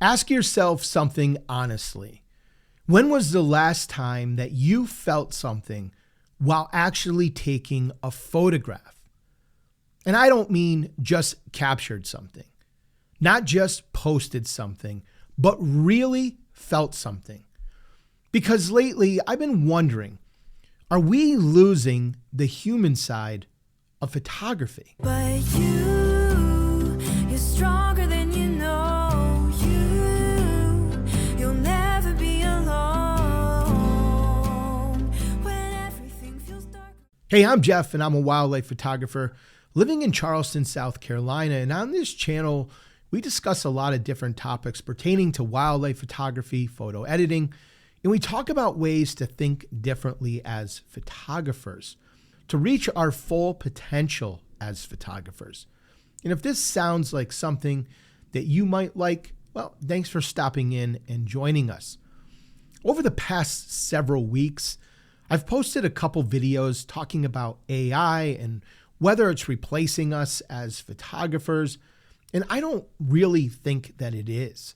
Ask yourself something honestly. When was the last time that you felt something while actually taking a photograph? And I don't mean just captured something, not just posted something, but really felt something. Because lately I've been wondering, are we losing the human side of photography? But you're stronger than you know. You'll never be alone when everything feels dark. Hey, I'm Jeff and I'm a wildlife photographer living in Charleston, South Carolina. And on this channel, we discuss a lot of different topics pertaining to wildlife photography, photo editing, and we talk about ways to think differently as photographers, to reach our full potential as photographers. And if this sounds like something that you might like, well, thanks for stopping in and joining us. Over the past several weeks, I've posted a couple videos talking about AI and whether it's replacing us as photographers, and I don't really think that it is.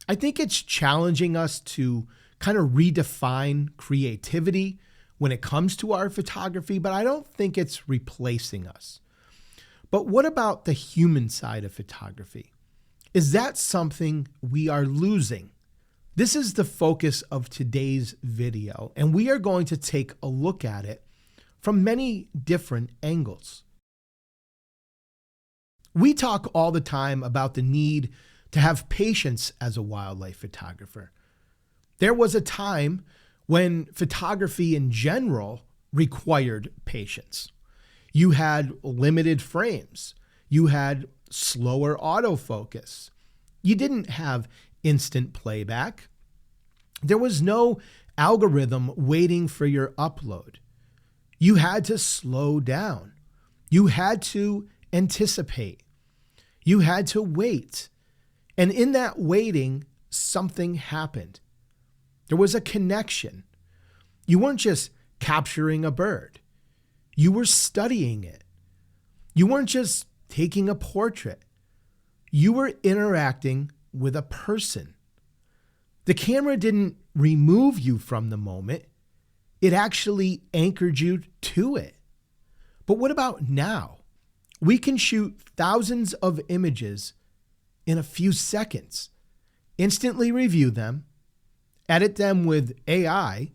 I think it's challenging us to kind of redefine creativity when it comes to our photography, but I don't think it's replacing us. But what about the human side of photography? Is that something we are losing? This is the focus of today's video, and we are going to take a look at it from many different angles. We talk all the time about the need to have patience as a wildlife photographer. There was a time when photography in general required patience. You had limited frames. You had slower autofocus. You didn't have instant playback. There was no algorithm waiting for your upload. You had to slow down. You had to anticipate. You had to wait. And in that waiting, something happened. There was a connection. You weren't just capturing a bird. You were studying it. You weren't just taking a portrait. You were interacting with a person. The camera didn't remove you from the moment. It actually anchored you to it. But what about now? We can shoot thousands of images in a few seconds, instantly review them, edit them with AI,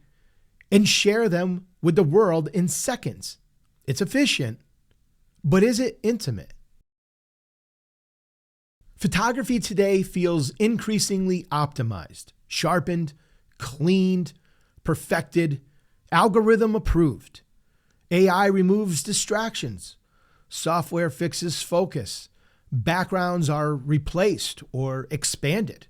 and share them with the world in seconds. It's efficient, but is it intimate? Photography today feels increasingly optimized, sharpened, cleaned, perfected, algorithm approved. AI removes distractions. Software fixes focus. Backgrounds are replaced or expanded.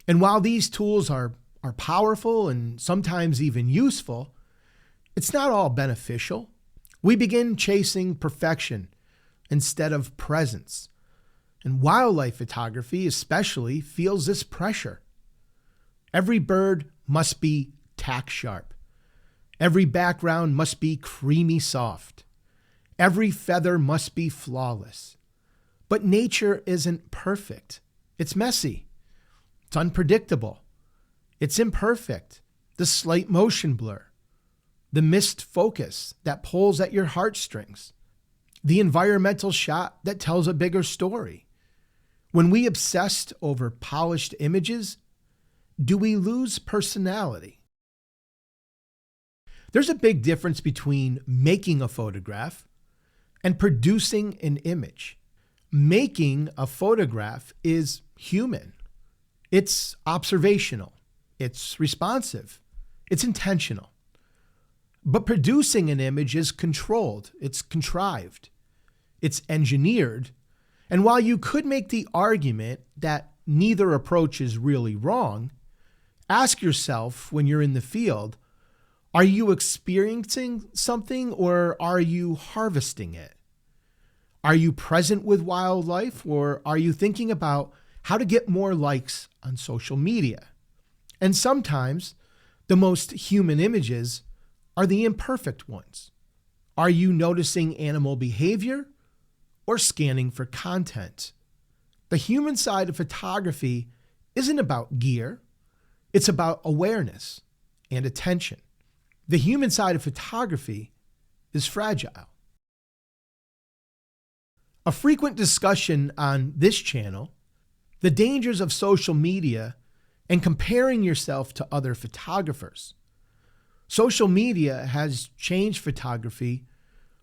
And while these tools are powerful and sometimes even useful, it's not all beneficial. We begin chasing perfection instead of presence. And wildlife photography especially feels this pressure. Every bird must be tack sharp. Every background must be creamy soft. Every feather must be flawless. But nature isn't perfect. It's messy. It's unpredictable. It's imperfect. The slight motion blur. The missed focus that pulls at your heartstrings. The environmental shot that tells a bigger story. When we obsessed over polished images, do we lose personality? There's a big difference between making a photograph and producing an image. Making a photograph is human. It's observational. It's responsive. It's intentional. But producing an image is controlled. It's contrived. It's engineered. And while you could make the argument that neither approach is really wrong, ask yourself when you're in the field, are you experiencing something or are you harvesting it? Are you present with wildlife or are you thinking about how to get more likes on social media? And sometimes the most human images are the imperfect ones. Are you noticing animal behavior or scanning for content? The human side of photography isn't about gear. It's about awareness and attention. The human side of photography is fragile. A frequent discussion on this channel, the dangers of social media and comparing yourself to other photographers. Social media has changed photography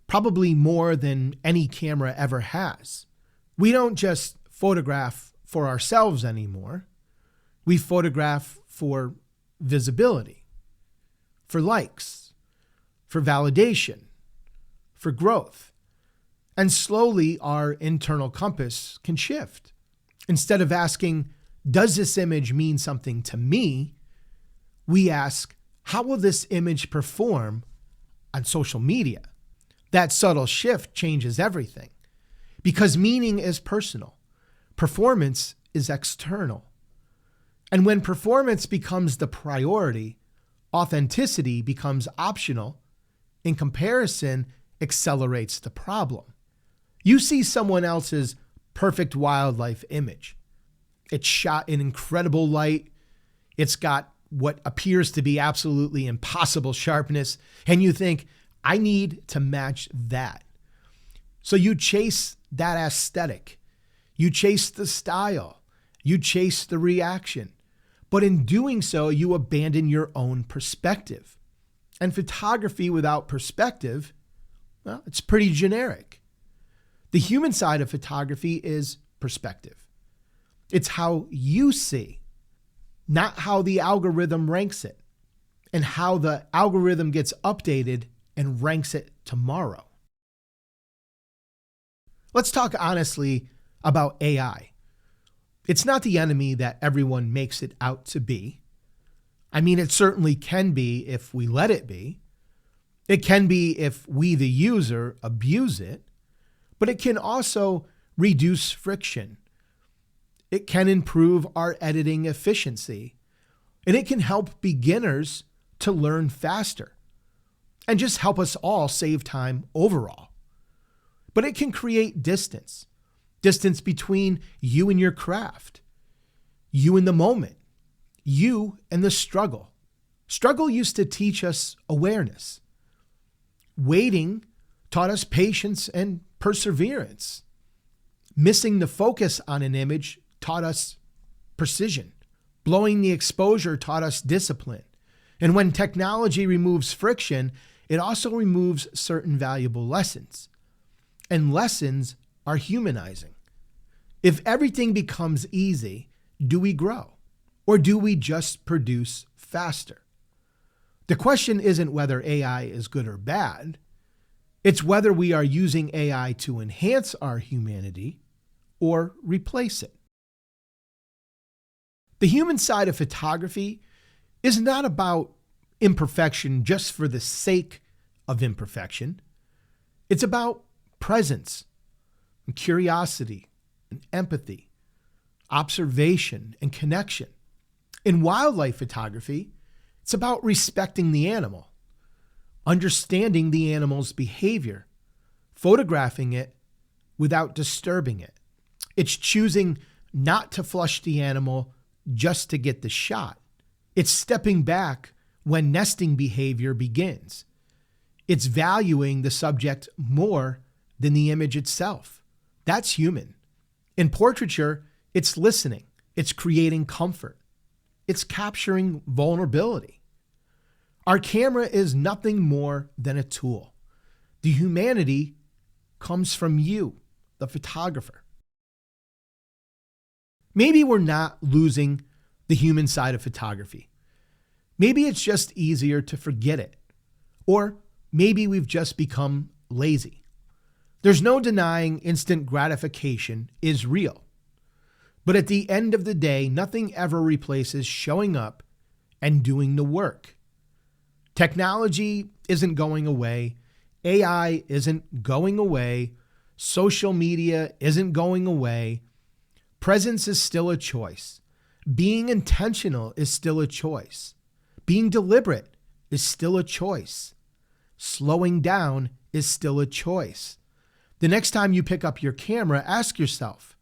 probably more than any camera ever has. We don't just photograph for ourselves anymore. We photograph for visibility, for likes, for validation, for growth. And slowly our internal compass can shift. Instead of asking, does this image mean something to me? We ask, how will this image perform on social media? That subtle shift changes everything because meaning is personal. Performance is external. And when performance becomes the priority, authenticity becomes optional, and comparison accelerates the problem. You see someone else's perfect wildlife image. It's shot in incredible light. It's got what appears to be absolutely impossible sharpness. And you think, I need to match that. So you chase that aesthetic. You chase the style. You chase the reaction. But in doing so, you abandon your own perspective. And photography without perspective, well, it's pretty generic. The human side of photography is perspective. It's how you see, not how the algorithm ranks it, and how the algorithm gets updated and ranks it tomorrow. Let's talk honestly about AI. It's not the enemy that everyone makes it out to be. I mean, it certainly can be if we let it be. It can be if we, the user, abuse it. But it can also reduce friction. It can improve our editing efficiency. And it can help beginners to learn faster and just help us all save time overall. But it can create distance between you and your craft, you and the moment, you and the struggle. Struggle used to teach us awareness. Waiting taught us patience and perseverance. Missing the focus on an image taught us precision. Blowing the exposure taught us discipline. And when technology removes friction, it also removes certain valuable lessons. And lessons are humanizing. If everything becomes easy, do we grow? Or do we just produce faster? The question isn't whether AI is good or bad. It's whether we are using AI to enhance our humanity or replace it. The human side of photography is not about imperfection just for the sake of imperfection. It's about presence and curiosity and empathy, observation and connection. In wildlife photography, it's about respecting the animal, understanding the animal's behavior, photographing it without disturbing it. It's choosing not to flush the animal just to get the shot. It's stepping back when nesting behavior begins. It's valuing the subject more than the image itself. That's human. In portraiture, it's listening. It's creating comfort. It's capturing vulnerability. Our camera is nothing more than a tool. The humanity comes from you, the photographer. Maybe we're not losing the human side of photography. Maybe it's just easier to forget it. Or maybe we've just become lazy. There's no denying instant gratification is real. But at the end of the day, nothing ever replaces showing up and doing the work. Technology isn't going away. AI isn't going away. Social media isn't going away. Presence is still a choice. Being intentional is still a choice. Being deliberate is still a choice. Slowing down is still a choice. The next time you pick up your camera, ask yourself,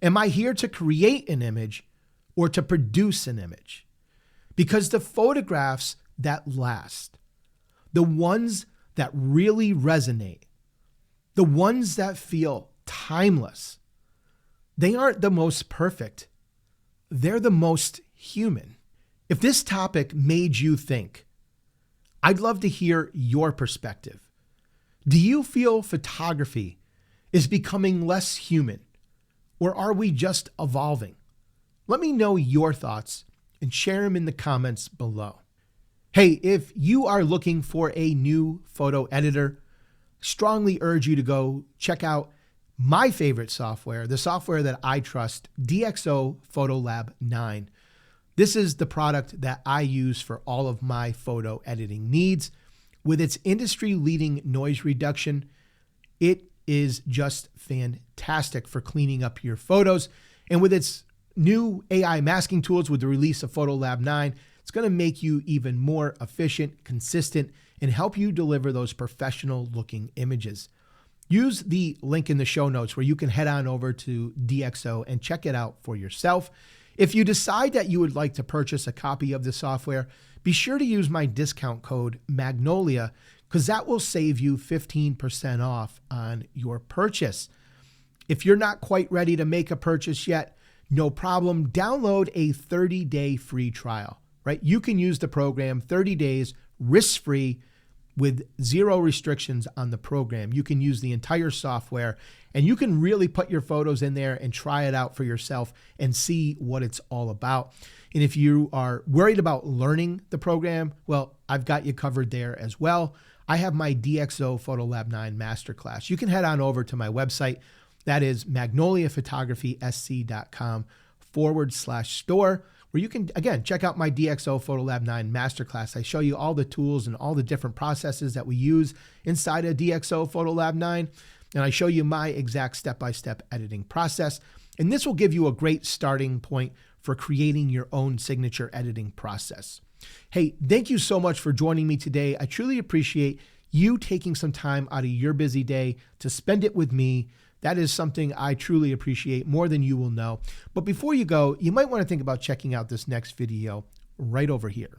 am I here to create an image or to produce an image. Because the photographs that last, the ones that really resonate, the ones that feel timeless, they aren't the most perfect. They're the most human. If this topic made you think, I'd love to hear your perspective. Do you feel photography is becoming less human, or are we just evolving? Let me know your thoughts and share them in the comments below. Hey, if you are looking for a new photo editor, strongly urge you to go check out my favorite software, the software that I trust, DxO Photolab 9. This is the product that I use for all of my photo editing needs. With its industry-leading noise reduction, it is just fantastic for cleaning up your photos. And with its new AI masking tools with the release of Photolab 9, it's going to make you even more efficient, consistent, and help you deliver those professional-looking images. Use the link in the show notes where you can head on over to DxO and check it out for yourself. If you decide that you would like to purchase a copy of the software, be sure to use my discount code Magnolia, because that will save you 15% off on your purchase. If you're not quite ready to make a purchase yet, no problem. Download a 30-day free trial, right? You can use the program 30 days risk-free with zero restrictions on the program. You can use the entire software, and you can really put your photos in there and try it out for yourself and see what it's all about. And if you are worried about learning the program, well, I've got you covered there as well. I have my DxO Photolab 9 Masterclass. You can head on over to my website. That is magnoliaphotographysc.com/store, where you can, again, check out my DxO Photolab 9 Masterclass. I show you all the tools and all the different processes that we use inside of DxO Photolab 9, and I show you my exact step-by-step editing process. And this will give you a great starting point for creating your own signature editing process. Hey, thank you so much for joining me today. I truly appreciate you taking some time out of your busy day to spend it with me. That is something I truly appreciate more than you will know. But before you go, you might want to think about checking out this next video right over here.